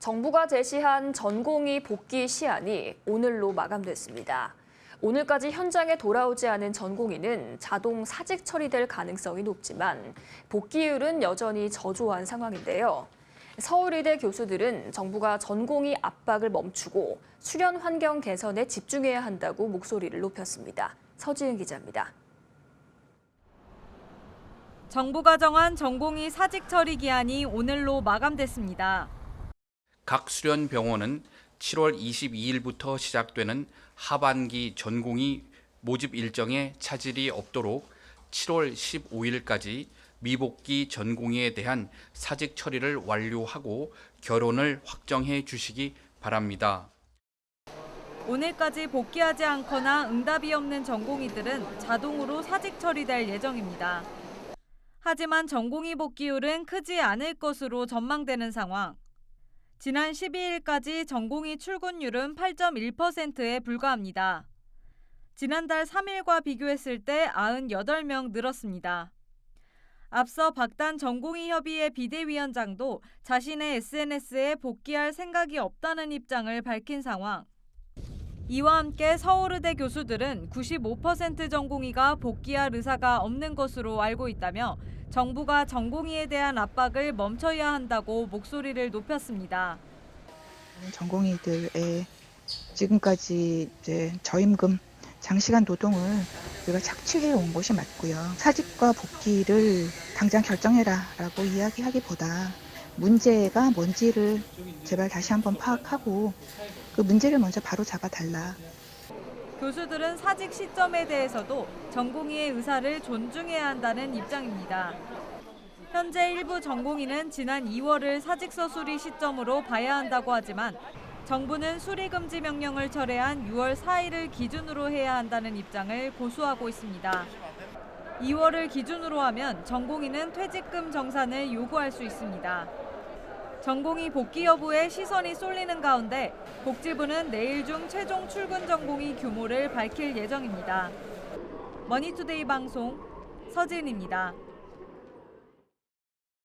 정부가 제시한 전공의 복귀 시한이 오늘로 마감됐습니다. 오늘까지 현장에 돌아오지 않은 전공의는 자동 사직 처리될 가능성이 높지만 복귀율은 여전히 저조한 상황인데요. 서울의대 교수들은 정부가 전공의 압박을 멈추고 수련 환경 개선에 집중해야 한다고 목소리를 높였습니다. 서지은 기자입니다. 정부가 정한 전공의 사직 처리 기한이 오늘로 마감됐습니다. 각 수련 병원은 7월 22일부터 시작되는 하반기 전공의 모집 일정에 차질이 없도록 7월 15일까지 미복귀 전공의에 대한 사직 처리를 완료하고 결혼을 확정해 주시기 바랍니다. 오늘까지 복귀하지 않거나 응답이 없는 전공의들은 자동으로 사직 처리될 예정입니다. 하지만 전공의 복귀율은 크지 않을 것으로 전망되는 상황. 지난 12일까지 전공의 출근율은 8.1%에 불과합니다. 지난달 3일과 비교했을 때 98명 늘었습니다. 앞서 박단 전공의협의회 비대위원장도 자신의 SNS에 복귀할 생각이 없다는 입장을 밝힌 상황. 이와 함께 서울의대 교수들은 95% 전공의가 복귀할 의사가 없는 것으로 알고 있다며 정부가 전공의에 대한 압박을 멈춰야 한다고 목소리를 높였습니다. 전공의들의 지금까지 저임금, 장시간 노동을 우리가 착취해 온 것이 맞고요. 사직과 복귀를 당장 결정해라라고 이야기하기보다 문제가 뭔지를 제발 다시 한번 파악하고 그 문제를 먼저 바로 잡아달라. 교수들은 사직 시점에 대해서도 전공의의 의사를 존중해야 한다는 입장입니다. 현재 일부 전공의는 지난 2월을 사직서 수리 시점으로 봐야 한다고 하지만 정부는 수리 금지 명령을 철회한 6월 4일을 기준으로 해야 한다는 입장을 고수하고 있습니다. 2월을 기준으로 하면 전공의는 퇴직금 정산을 요구할 수 있습니다. 전공의 복귀 여부에 시선이 쏠리는 가운데 복지부는 내일 중 최종 출근 전공의 규모를 밝힐 예정입니다. 머니투데이 방송 서진입니다.